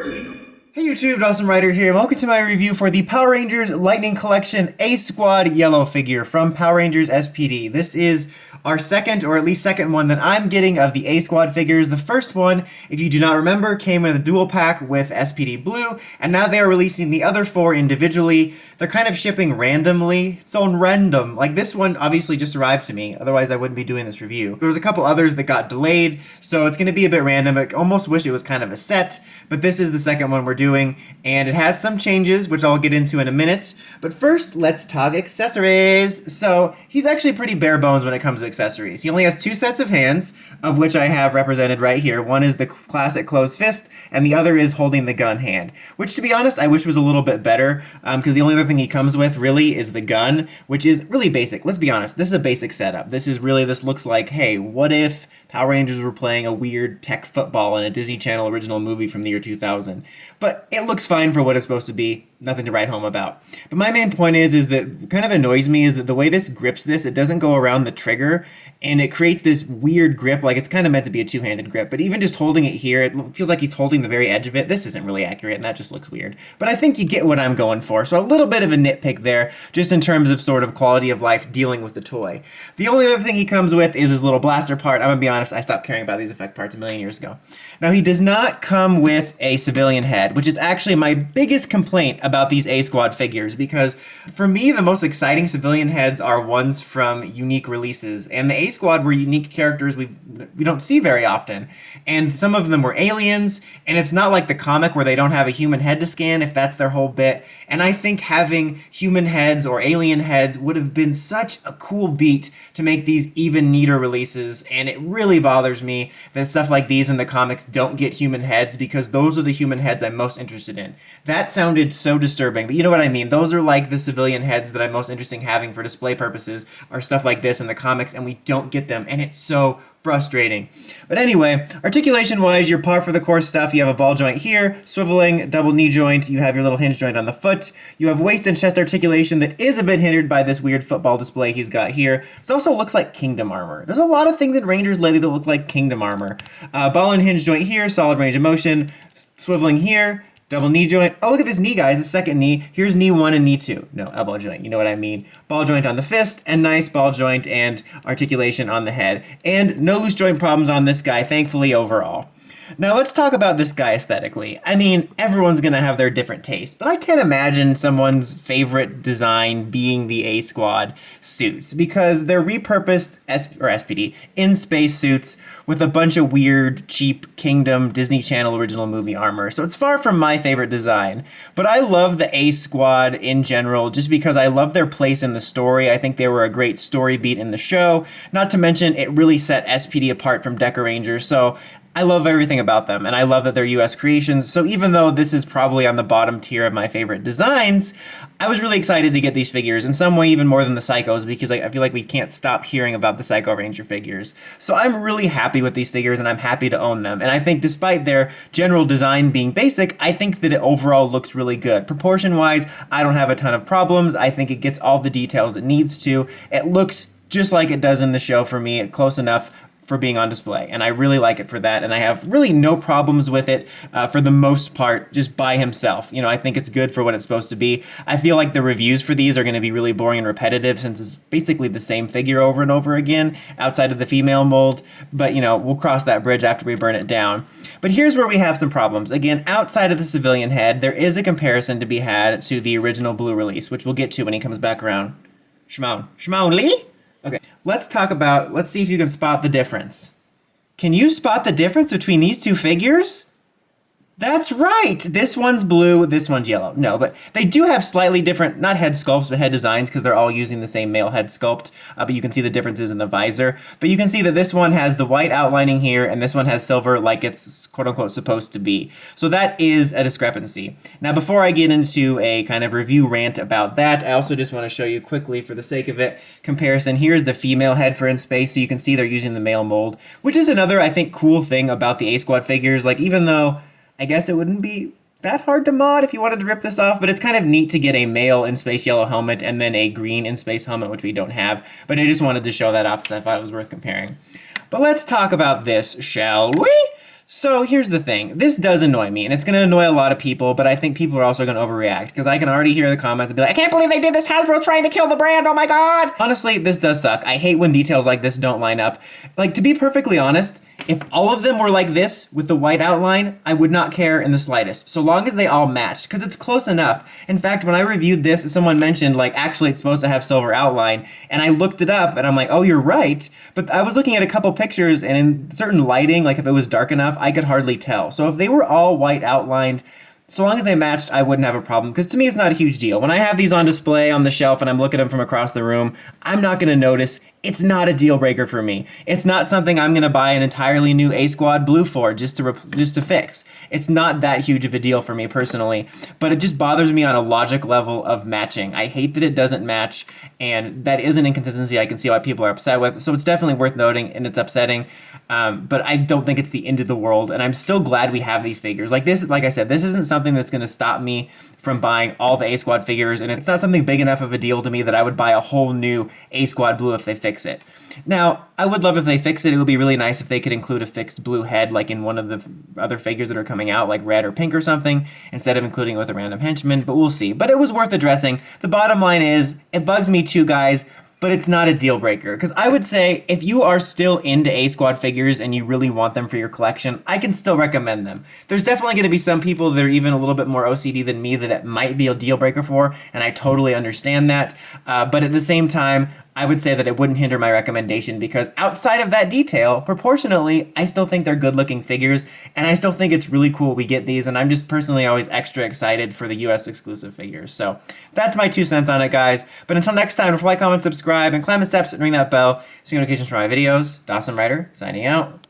Hey YouTube, Dawson Ryder here, and welcome to my review for the Power Rangers Lightning Collection A-Squad Yellow figure from Power Rangers SPD. This is our second, or at least second one that I'm getting of the A-Squad figures. The first one, if you do not remember, came in a dual pack with SPD Blue, and now they are releasing the other four individually. They're kind of shipping randomly. It's on random. Like this one obviously just arrived to me, otherwise I wouldn't be doing this review. There was a couple others that got delayed, so it's going to be a bit random. I almost wish it was kind of a set, but this is the second one we're doing, and it has some changes, which I'll get into in a minute. But first, let's talk accessories. So he's actually pretty bare bones when it comes to accessories. He only has two sets of hands, of which I have represented right here. One is the classic closed fist, and the other is holding the gun hand, which to be honest, I wish was a little bit better, because the only other thing he comes with really is the gun, which is really basic. Let's be honest, this is a basic setup. This looks like, hey, what if Power Rangers were playing a weird tech football in a Disney Channel original movie from the year 2000. But it looks fine for what it's supposed to be. Nothing to write home about. But my main point is that kind of annoys me is that the way this grips this, it doesn't go around the trigger, and it creates this weird grip, like it's kind of meant to be a two-handed grip, but even just holding it here, it feels like he's holding the very edge of it. This isn't really accurate, and that just looks weird. But I think you get what I'm going for, so a little bit of a nitpick there, just in terms of sort of quality of life dealing with the toy. The only other thing he comes with is his little blaster part. I'm gonna be honest, I stopped caring about these effect parts a million years ago. Now, he does not come with a civilian head, which is actually my biggest complaint about these A-Squad figures, because for me, the most exciting civilian heads are ones from unique releases, and the A-Squad were unique characters we don't see very often, and some of them were aliens, and it's not like the comic where they don't have a human head to scan if that's their whole bit, and I think having human heads or alien heads would have been such a cool beat to make these even neater releases, and it really bothers me that stuff like these in the comics don't get human heads, because those are the human heads I'm most interested in. That sounded so disturbing, but you know what I mean. Those are like the civilian heads that I'm most interested in having for display purposes, or stuff like this in the comics, and we don't get them, and it's so frustrating. But anyway, articulation-wise, you're par for the course stuff. You have a ball joint here, swiveling, double knee joint, you have your little hinge joint on the foot, you have waist and chest articulation that is a bit hindered by this weird football display he's got here. This also looks like Kingdom armor. There's a lot of things in Rangers lately that look like Kingdom armor. Ball and hinge joint here, solid range of motion, swiveling here, double knee joint. Oh, look at this knee, guys. The second knee. Here's knee 1 and knee 2. No, elbow joint. You know what I mean. Ball joint on the fist, and nice ball joint and articulation on the head. And no loose joint problems on this guy, thankfully, overall. Now, let's talk about this guy aesthetically. I mean, everyone's going to have their different taste, but I can't imagine someone's favorite design being the A-Squad suits, because they're repurposed SPD in-space suits with a bunch of weird, cheap Kingdom Disney Channel original movie armor. So it's far from my favorite design, but I love the A-Squad in general just because I love their place in the story. I think they were a great story beat in the show. Not to mention, it really set SPD apart from Deca Rangers, so I love everything about them, and I love that they're US creations, so even though this is probably on the bottom tier of my favorite designs, I was really excited to get these figures, in some way even more than the Psychos, because I feel like we can't stop hearing about the Psycho Ranger figures. So I'm really happy with these figures, and I'm happy to own them, and I think despite their general design being basic, I think that it overall looks really good. Proportion-wise, I don't have a ton of problems. I think it gets all the details it needs to. It looks just like it does in the show for me, close enough for being on display, and I really like it for that, and I have really no problems with it for the most part, just by himself. You know, I think it's good for what it's supposed to be. I feel like the reviews for these are going to be really boring and repetitive, since it's basically the same figure over and over again, outside of the female mold, but you know, we'll cross that bridge after we burn it down. But here's where we have some problems. Again, outside of the civilian head, there is a comparison to be had to the original Blue release, which we'll get to when he comes back around. Shimon Lee? Okay, let's see if you can spot the difference. Can you spot the difference between these two figures? That's right! This one's blue, this one's yellow. No, but they do have slightly different, not head sculpts, but head designs, because they're all using the same male head sculpt, but you can see the differences in the visor. But you can see that this one has the white outlining here, and this one has silver like it's quote-unquote supposed to be. So that is a discrepancy. Now, before I get into a kind of review rant about that, I also just want to show you quickly, for the sake of it, comparison. Here's the female head for in space, so you can see they're using the male mold, which is another, I think, cool thing about the A-Squad figures. Like, even though I guess it wouldn't be that hard to mod if you wanted to rip this off, but it's kind of neat to get a male in space yellow helmet and then a green in space helmet, which we don't have. But I just wanted to show that off because I thought it was worth comparing. But let's talk about this, shall we? So here's the thing. This does annoy me, and it's going to annoy a lot of people, but I think people are also going to overreact, because I can already hear the comments and be like, I can't believe they did this, Hasbro trying to kill the brand, oh my god! Honestly, this does suck. I hate when details like this don't line up. Like, to be perfectly honest, if all of them were like this, with the white outline, I would not care in the slightest, so long as they all matched, because it's close enough. In fact, when I reviewed this, someone mentioned, like, actually it's supposed to have silver outline, and I looked it up, and I'm like, oh, you're right, but I was looking at a couple pictures, and in certain lighting, like if it was dark enough, I could hardly tell. So if they were all white outlined, so long as they matched, I wouldn't have a problem, because to me it's not a huge deal. When I have these on display on the shelf and I'm looking at them from across the room, I'm not going to notice. It's not a deal breaker for me. It's not something I'm going to buy an entirely new A Squad blue for just to fix. It's not that huge of a deal for me personally, but it just bothers me on a logic level of matching. I hate that it doesn't match, and that is an inconsistency I can see why people are upset with, so it's definitely worth noting, and it's upsetting. But I don't think it's the end of the world, and I'm still glad we have these figures. Like this, like I said, this isn't something that's going to stop me from buying all the A Squad figures, and it's not something big enough of a deal to me that I would buy a whole new A Squad blue if they fix it. Now, I would love if they fix it. It would be really nice if they could include a fixed blue head, like in one of the other figures that are coming out, like red or pink or something, instead of including it with a random henchman, but we'll see. But it was worth addressing. The bottom line is, it bugs me too, guys, but it's not a deal breaker. Because I would say, if you are still into A Squad figures and you really want them for your collection, I can still recommend them. There's definitely going to be some people that are even a little bit more OCD than me that it might be a deal breaker for, and I totally understand that. But at the same time, I would say that it wouldn't hinder my recommendation, because outside of that detail, proportionally, I still think they're good looking figures, and I still think it's really cool we get these, and I'm just personally always extra excited for the US exclusive figures. So that's my 2 cents on it, guys. But until next time, don't like, comment, subscribe, and climb the steps and ring that bell so you get notifications for my videos. Dawson Ryder, signing out.